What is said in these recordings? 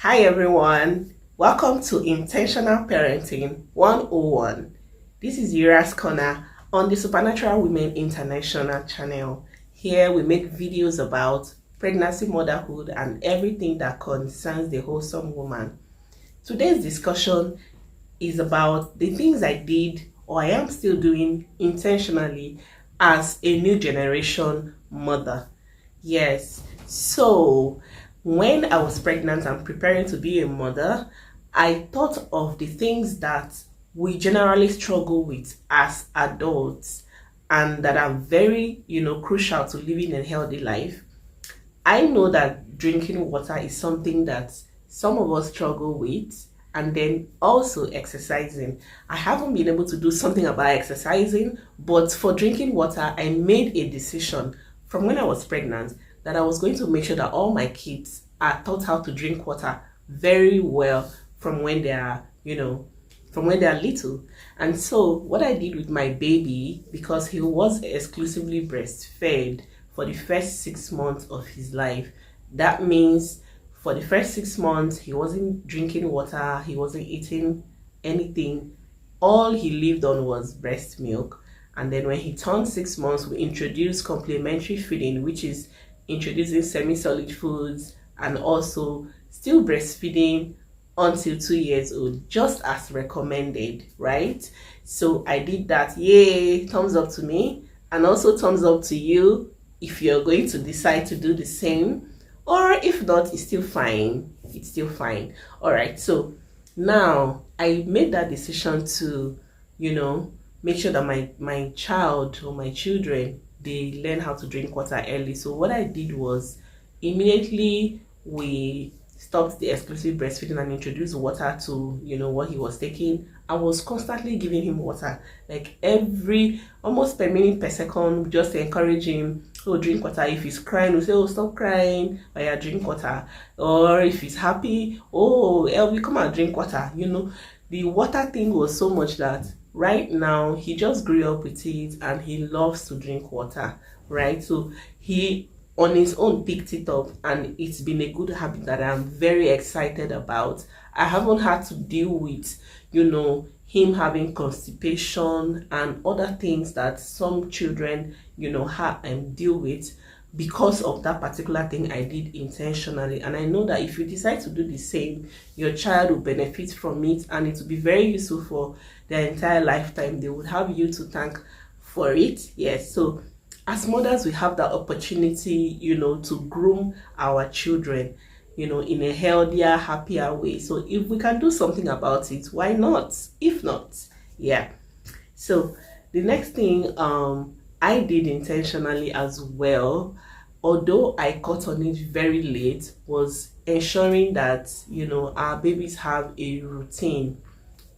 Hi everyone, welcome to Intentional Parenting 101. This is Yura's Corner on the Supernatural Women International channel. Here we make videos about pregnancy, motherhood, and everything that concerns the wholesome woman. Today's discussion is about the things I did or I am still doing intentionally as a new generation mother. Yes, so when I was pregnant and preparing to be a mother, I thought of the things that we generally struggle with as adults and that are very, crucial to living a healthy life. I know that drinking water is something that some of us struggle with, and then also exercising. I haven't been able to do something about exercising, but for drinking water, I made a decision from when I was pregnant that I was going to make sure that all my kids are taught how to drink water very well from when they are, from when they are little. And so what I did with my baby, because he was exclusively breastfed for the first 6 months of his life, that means for the first 6 months he wasn't drinking water, he wasn't eating anything. All he lived on was breast milk. And then when he turned 6 months, we introduced complementary feeding, which is introducing semi-solid foods and also still breastfeeding until 2 years old, just as recommended, right? So I did that. Yay, thumbs up to me, and also thumbs up to you if you're going to decide to do the same, or if not, it's still fine. It's still fine. All right, so now I made that decision to, make sure that my child or my children, they learn how to drink water early. So what I did was immediately we stopped the exclusive breastfeeding and introduced water to what he was taking. I was constantly giving him water, like every almost per minute per second, just to encourage him. Oh, drink water. If he's crying, we say, oh, stop crying, or yeah, drink water. Or if he's happy, oh, Elvi, come and drink water. The water thing was so much that right now he just grew up with it and he loves to drink water, right? So he on his own picked it up, and it's been a good habit that I'm very excited about. I haven't had to deal with him having constipation and other things that some children have and deal with because of that particular thing I did intentionally. And I know that if you decide to do the same, your child will benefit from it, and it will be very useful for their entire lifetime. They would have you to thank for it. Yes, so as mothers, we have that opportunity, to groom our children, in a healthier, happier way. So if we can do something about it, why not? If not, yeah. So the next thing I did intentionally as well, although I caught on it very late, was ensuring that, our babies have a routine.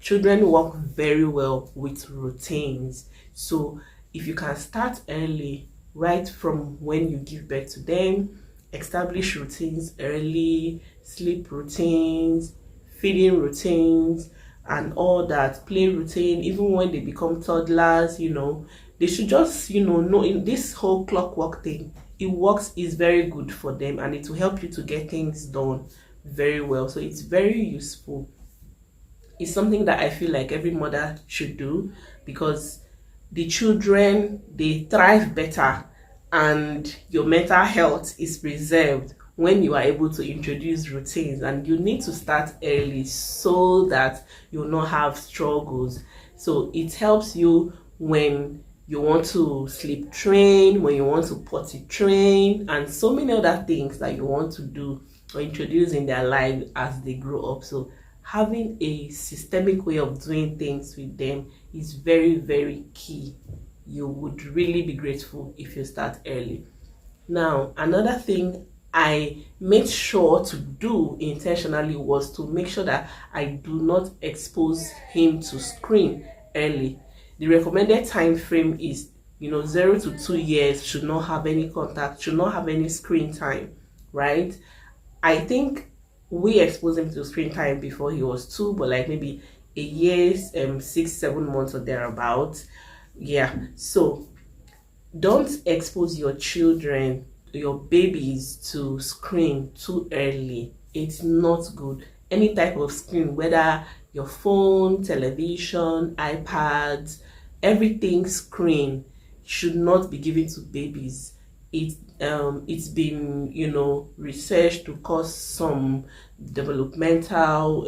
Children work very well with routines. So if you can start early, right from when you give birth to them, establish routines early, sleep routines, feeding routines, and all that, play routine, even when they become toddlers, they should just, know in this whole clockwork thing, it works, is very good for them, and it will help you to get things done very well. So it's very useful. It's something that I feel like every mother should do, because the children, they thrive better and your mental health is preserved when you are able to introduce routines. And you need to start early so that you'll not have struggles. So it helps you when you want to sleep train, when you want to potty train, and so many other things that you want to do or introduce in their life as they grow up. So having a systemic way of doing things with them is very, very key. You would really be grateful if you start early. Now, another thing I made sure to do intentionally was to make sure that I do not expose him to screen early. The recommended time frame is 0 to 2 years, should not have any contact, should not have any screen time, right? I think we exposed him to screen time before he was 2, but like maybe a year, 6-7 months or thereabout. Yeah, so don't expose your children, your babies, to screen too early. It's not good. Any type of screen, whether your phone, television, iPads, everything screen should not be given to babies. It's been, researched to cause some developmental,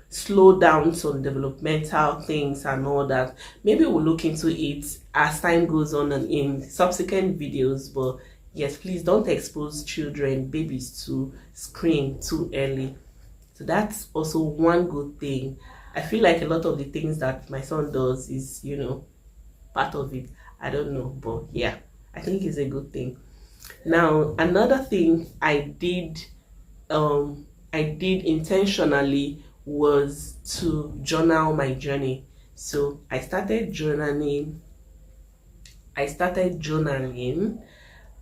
slow down some developmental things and all that. Maybe we'll look into it as time goes on and in subsequent videos, but yes, please don't expose children, babies, to screen too early. So that's also one good thing. I feel like a lot of the things that my son does is, part of it. I don't know, but yeah, I think it's a good thing. Now, another thing I did intentionally was to journal my journey. So I started journaling.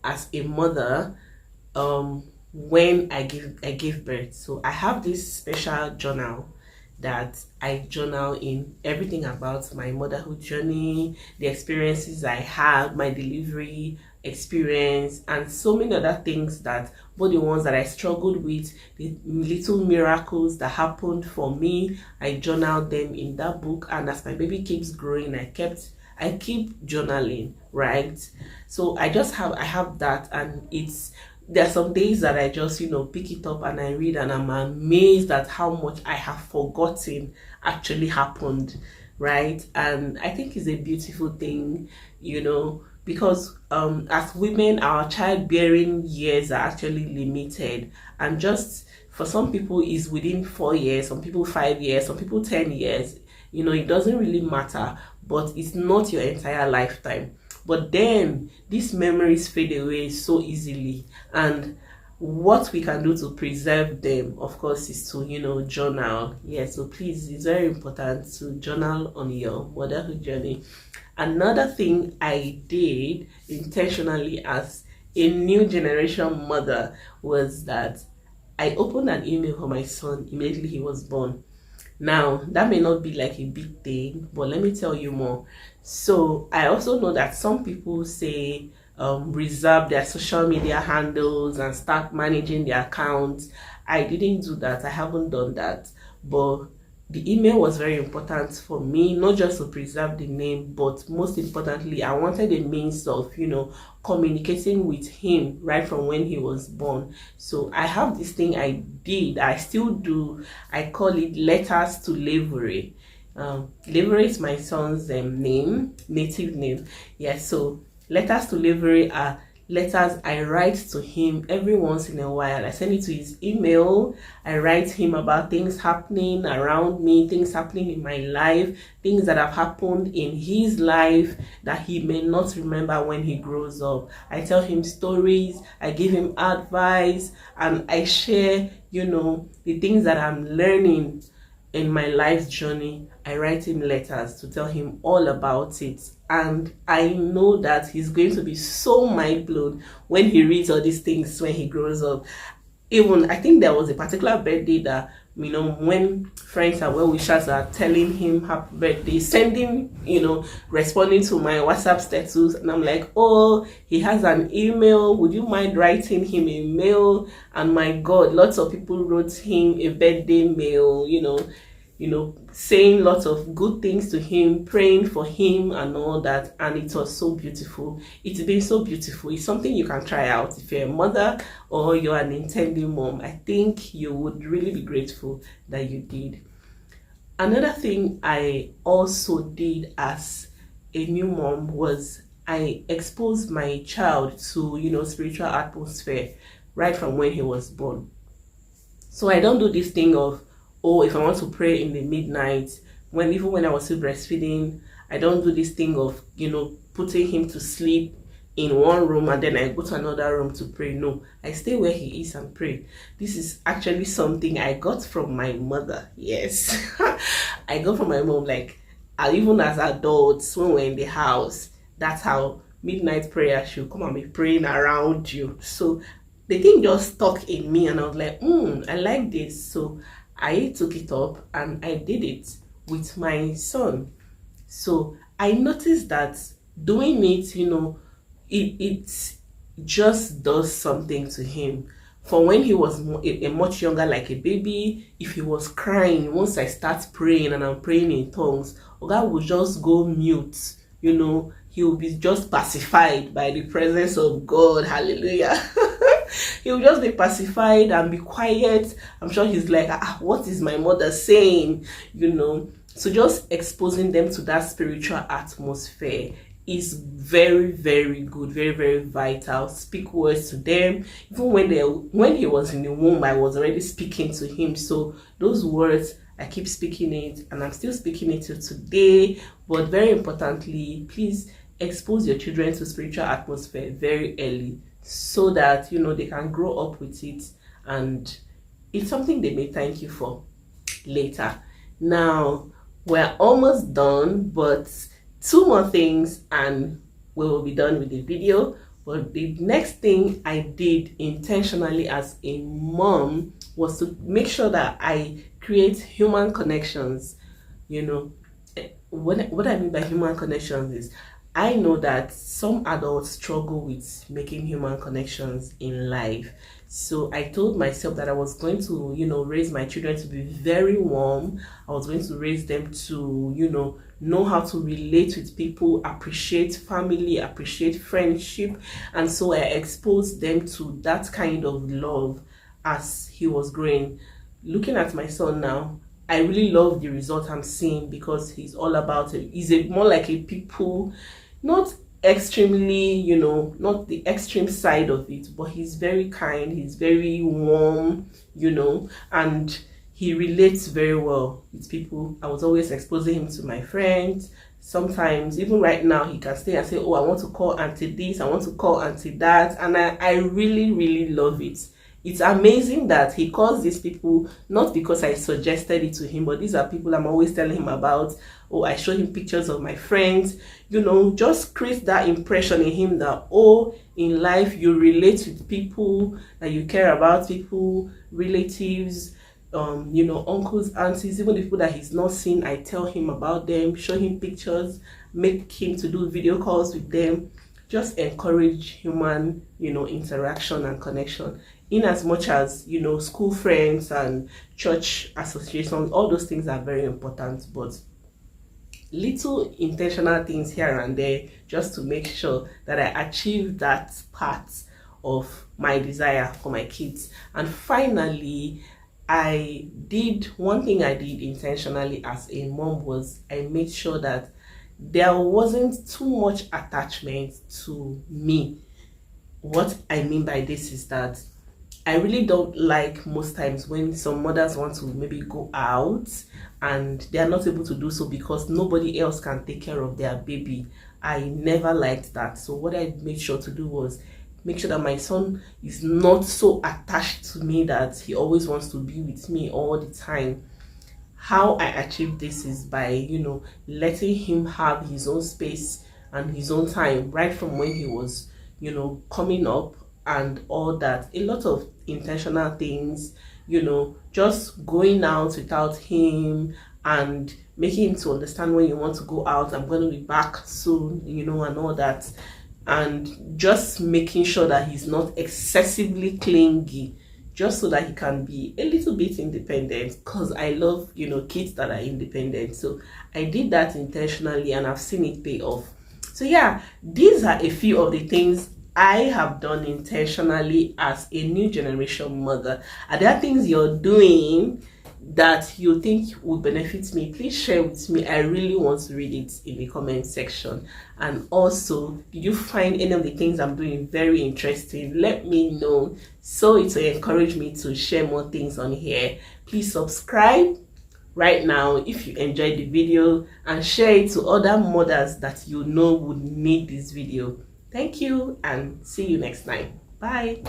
As a mother, when I gave birth. So I have this special journal that I journal in everything about my motherhood journey, the experiences I had, my delivery experience, and so many other things, that both the ones that I struggled with, the little miracles that happened for me, I journaled them in that book. And as my baby keeps growing, I keep journaling, right? So I have that, and there are some days that I just pick it up and I read, and I'm amazed at how much I have forgotten actually happened, right? And I think it's a beautiful thing, because as women, our childbearing years are actually limited, and just for some people is within 4 years, some people 5 years, some people 10 years. It doesn't really matter, but it's not your entire lifetime. But then these memories fade away so easily, and what we can do to preserve them, of course, is to journal. Yeah, so please, it's very important to journal on your motherhood journey. Another thing I did intentionally as a new generation mother was that I opened an email for my son immediately he was born. Now, that may not be like a big thing, but let me tell you more. So I also know that some people say reserve their social media handles and start managing their accounts. I didn't do that. I haven't done that. But the email was very important for me, not just to preserve the name, but most importantly, I wanted a means of, communicating with him right from when he was born. So I have this thing I still do. I call it letters to Levery. Levery is my son's native name. Yeah, so letters to Levery are letters I write to him every once in a while. I send it to his email. I write him about things happening around me, things happening in my life, things that have happened in his life that he may not remember when he grows up. I tell him stories, I give him advice, and I share, the things that I'm learning in my life journey. I write him letters to tell him all about it, and I know that he's going to be so mind blown when he reads all these things when he grows up. Even I think there was a particular birthday that when friends and well-wishers are telling him happy birthday, sending, responding to my WhatsApp status, and I'm like, oh, he has an email, would you mind writing him a mail? And my God, lots of people wrote him a birthday mail, saying lots of good things to him, praying for him and all that. And it was so beautiful. It's been so beautiful. It's something you can try out if you're a mother or you're an intending mom. I think you would really be grateful that you did. Another thing I also did as a new mom was I exposed my child to, spiritual atmosphere right from when he was born. So I don't do this thing of, oh, if I want to pray in the midnight, even when I was still breastfeeding, I don't do this thing of, putting him to sleep in one room and then I go to another room to pray. No, I stay where he is and pray. This is actually something I got from my mother. Yes, I got from my mom. Like, even as adults, when we're in the house, that's how midnight prayer should come and be praying around you. So the thing just stuck in me, and I was like, I like this. So I took it up and I did it with my son. So I noticed that doing it, it just does something to him. from when he was a much younger, like a baby. If he was crying, once I start praying and I'm praying in tongues, Oga will just go mute. He will be just pacified by the presence of God. Hallelujah. He will just be pacified and be quiet. I'm sure he's like, what is my mother saying? So just exposing them to that spiritual atmosphere is very, very good, very, very vital. Speak words to them. Even when he was in the womb, I was already speaking to him. So those words, I keep speaking it, and I'm still speaking it to today. But very importantly, please expose your children to spiritual atmosphere very early, so that they can grow up with it, and it's something they may thank you for later. Now we're almost done, but 2 more things and we will be done with the video. But the next thing I did intentionally as a mom was to make sure that I create human connections. What I mean by human connections is, I know that some adults struggle with making human connections in life. So I told myself that I was going to, raise my children to be very warm. I was going to raise them to, know how to relate with people, appreciate family, appreciate friendship. And so I exposed them to that kind of love as he was growing. Looking at my son now, I really love the result I'm seeing, because he's all about it. He's more like a people, not extremely, not the extreme side of it, but he's very kind, he's very warm, and he relates very well with people. I was always exposing him to my friends. Sometimes, even right now, he can stay and say, oh, I want to call auntie this, I want to call auntie that, and I really, really love it. It's amazing that he calls these people, not because I suggested it to him, but these are people I'm always telling him about. Oh, I show him pictures of my friends, just create that impression in him that, oh, in life you relate with people, that you care about people, relatives, uncles, aunties, even the people that he's not seen. I tell him about them, show him pictures, make him to do video calls with them. Just encourage human, interaction and connection. In as much as, school friends and church associations, all those things are very important, but little intentional things here and there, just to make sure that I achieve that part of my desire for my kids. And finally, one thing I did intentionally as a mom was I made sure that there wasn't too much attachment to me. What I mean by this is that I really don't like most times when some mothers want to maybe go out and they are not able to do so because nobody else can take care of their baby. I never liked that. So what I made sure to do was make sure that my son is not so attached to me that he always wants to be with me all the time. How I achieved this is by, letting him have his own space and his own time right from when he was, coming up and all that. A lot of intentional things, just going out without him and making him to understand when you want to go out, I'm going to be back soon, and all that. And just making sure that he's not excessively clingy, just so that he can be a little bit independent, because I love, kids that are independent. So I did that intentionally and I've seen it pay off. So yeah, these are a few of the things I have done intentionally as a new generation mother. Are there things you're doing that you think would benefit me? Please share with me. I really want to read it in the comment section. And also, did you find any of the things I'm doing very interesting? Let me know, so it will encourage me to share more things on here. Please subscribe right now if you enjoyed the video, and share it to other mothers that you know would need this video. Thank you, and see you next time. Bye.